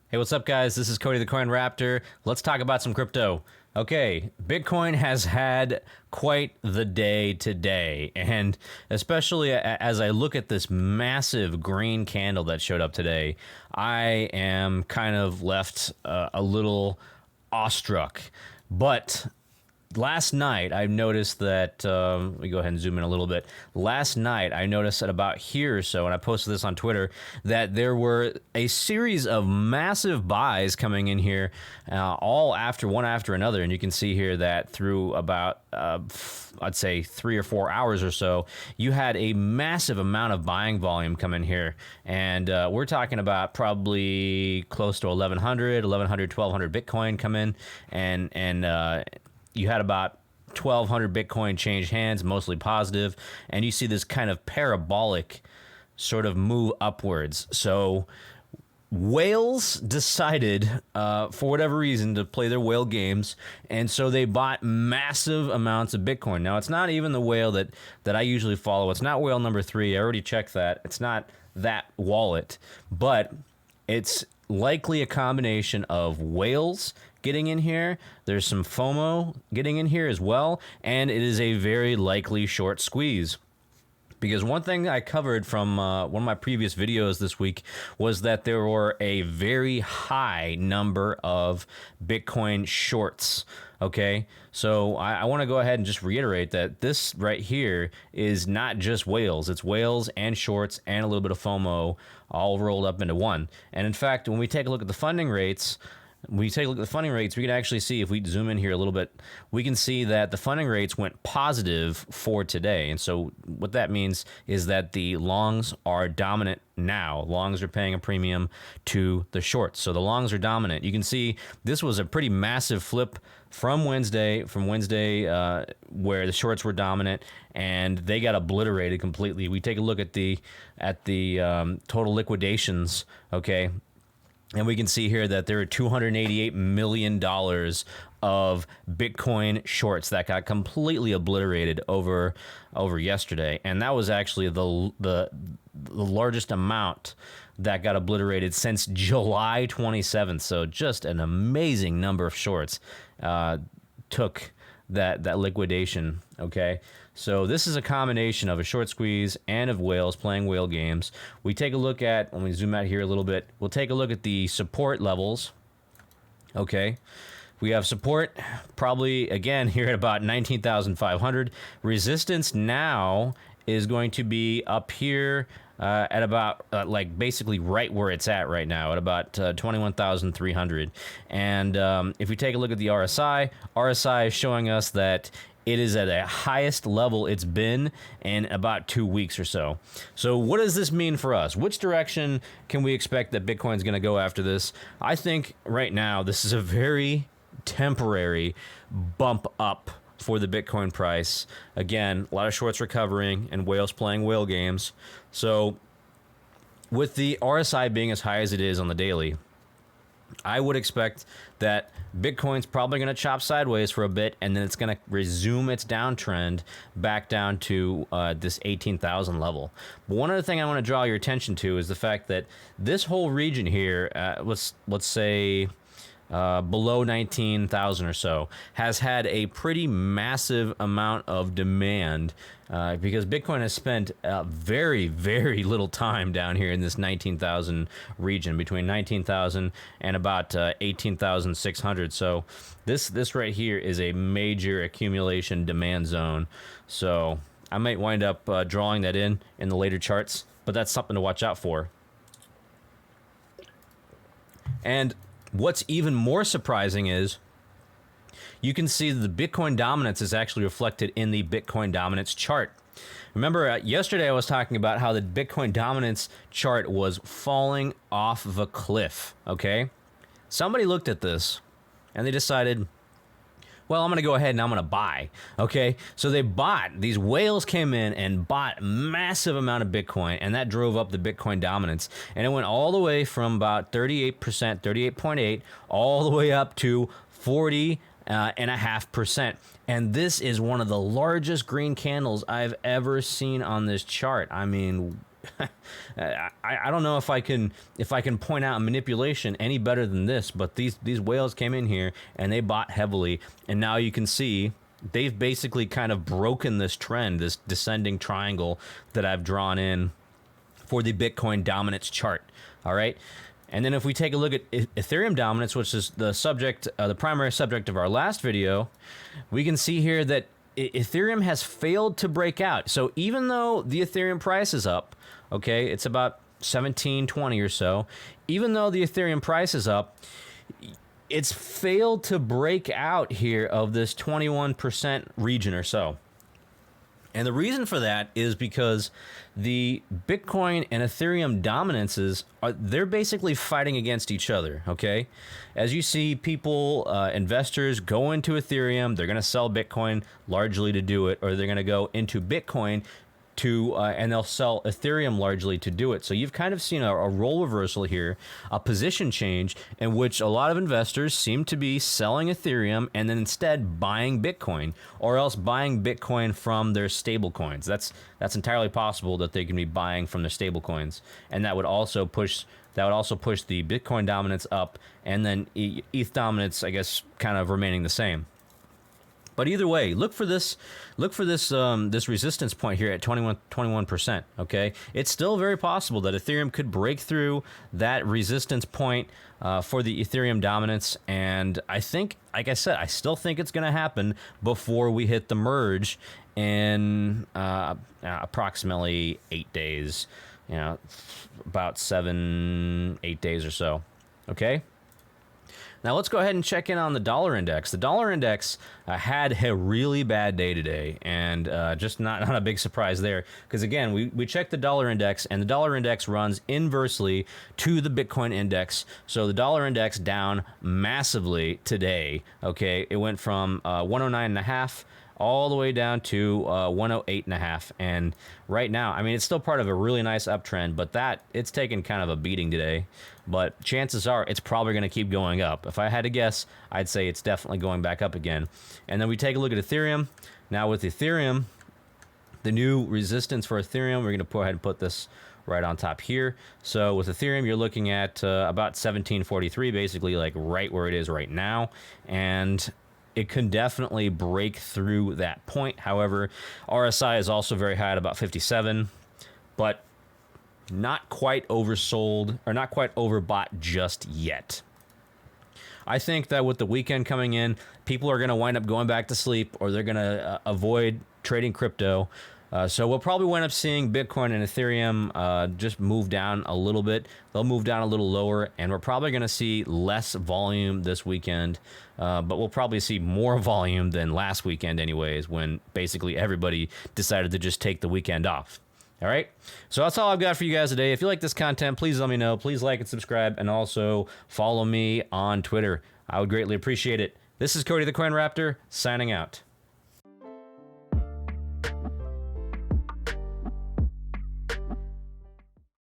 Hey, what's up, guys? This is Cody the Coin Raptor. Let's talk about some crypto. Okay, Bitcoin has had quite the day today, and especially as I look at this massive green candle that showed up today, I am kind of left a little awestruck. But last night, I noticed that, let me go ahead and zoom in a little bit. Last night, I noticed at about here or so, and I posted this on Twitter, that there were a series of massive buys coming in here, all one after another. And you can see here that through about, I'd say 3 or 4 hours or so, you had a massive amount of buying volume come in here. And we're talking about probably close to 1,1200 Bitcoin come in, and you had about 1,200 Bitcoin change hands, mostly positive, and you see this kind of parabolic sort of move upwards. So whales decided, for whatever reason, to play their whale games, and so they bought massive amounts of Bitcoin. Now, it's not even the whale that I usually follow. It's not whale number 3. I already checked that. It's not that wallet, but it's likely a combination of whales getting in here. There's some FOMO getting in here as well, and it is a very likely short squeeze. Because one thing I covered from one of my previous videos this week was that there were a very high number of Bitcoin shorts. Okay, so I want to go ahead and just reiterate that this right here is not just whales. It's whales and shorts and a little bit of FOMO all rolled up into one. And in fact, when we take a look at the funding rates, we can actually see, if we zoom in here a little bit, we can see that the funding rates went positive for today. And so what that means is that the longs are dominant now. Longs are paying a premium to the shorts. So the longs are dominant. You can see this was a pretty massive flip from Wednesday, where the shorts were dominant, and they got obliterated completely. We take a look at the total liquidations, okay? And we can see here that there are $288 million of Bitcoin shorts that got completely obliterated over yesterday. And that was actually the largest amount that got obliterated since July 27th. So just an amazing number of shorts took that liquidation, okay? So this is a combination of a short squeeze and of whales playing whale games. We take a look at, when we zoom out here a little bit, we'll take a look at the support levels, okay? We have support probably, again, here at about 19,500. Resistance now is going to be up here at about, like, basically right where it's at right now, at about 21,300. And if we take a look at the RSI is showing us that it is at a highest level it's been in about 2 weeks or so. So what does this mean for us? Which direction can we expect that Bitcoin's going to go after this? I think right now this is a very temporary bump up for the Bitcoin price. Again, a lot of shorts recovering and whales playing whale games. So with the RSI being as high as it is on the daily, I would expect that Bitcoin's probably going to chop sideways for a bit, and then it's going to resume its downtrend back down to this 18,000 level. But one other thing I want to draw your attention to is the fact that this whole region here, let's say below 19,000 or so, has had a pretty massive amount of demand because Bitcoin has spent very, very little time down here in this 19,000 region, between 19,000 and about 18,600. So this right here is a major accumulation demand zone. So I might wind up drawing that in the later charts, but that's something to watch out for. And what's even more surprising is you can see that the Bitcoin dominance is actually reflected in the Bitcoin dominance chart. Remember, yesterday I was talking about how the Bitcoin dominance chart was falling off of a cliff, okay? Somebody looked at this and they decided, well, I'm going to go ahead and I'm going to buy, okay? So they bought, these whales came in and bought massive amount of Bitcoin, and that drove up the Bitcoin dominance. And it went all the way from about 38%, 38.8, all the way up to 40.5%. And this is one of the largest green candles I've ever seen on this chart. I mean, I don't know if I can point out manipulation any better than this, but these whales came in here and they bought heavily, and now you can see they've basically kind of broken this trend, this descending triangle that I've drawn in for the Bitcoin dominance chart. All right. And then if we take a look at Ethereum dominance, which is the subject, the primary subject of our last video, we can see here that Ethereum has failed to break out. So even though the Ethereum price is up, okay, it's about 1720 or so, even though the Ethereum price is up, it's failed to break out here of this 21% region or so. And the reason for that is because the Bitcoin and Ethereum dominances, they're basically fighting against each other, okay? As you see, people, investors go into Ethereum, they're going to sell Bitcoin largely to do it, or they're going to go into Bitcoin to and they'll sell Ethereum largely to do it. So you've kind of seen a role reversal here, a position change in which a lot of investors seem to be selling Ethereum and then instead buying Bitcoin, or else buying Bitcoin from their stable coins. That's entirely possible that they can be buying from their stable coins, and that would also push the Bitcoin dominance up, and then ETH dominance, I guess, kind of remaining the same. But either way, look for this this resistance point here at 21%. Okay, it's still very possible that Ethereum could break through that resistance point for the Ethereum dominance, and I think, like I said, I still think it's going to happen before we hit the merge in approximately 8 days. You know, about 7-8 days or so. Okay. Now let's go ahead and check in on the dollar index. The dollar index had a really bad day today, and just not a big surprise there, because again, we checked the dollar index, and the dollar index runs inversely to the Bitcoin index. So the dollar index down massively today. Okay, it went from 109.5 all the way down to 108.5, and right now, I mean, it's still part of a really nice uptrend, but it's taken kind of a beating today. But chances are it's probably going to keep going up. If I had to guess, I'd say it's definitely going back up again. And then we take a look at Ethereum. Now with Ethereum, the new resistance for Ethereum, we're going to go ahead and put this right on top here. So with Ethereum, you're looking at about 1743, basically like right where it is right now. And it can definitely break through that point. However, RSI is also very high at about 57, but not quite oversold, or not quite overbought just yet. I think that with the weekend coming in, people are going to wind up going back to sleep, or they're going to avoid trading crypto. So we'll probably wind up seeing Bitcoin and Ethereum just move down a little bit. They'll move down a little lower, and we're probably going to see less volume this weekend. But we'll probably see more volume than last weekend anyways, when basically everybody decided to just take the weekend off. All right, so that's all I've got for you guys today. If you like this content, please let me know. Please like and subscribe, and also follow me on Twitter. I would greatly appreciate it. This is Cody the Coin Raptor, signing out.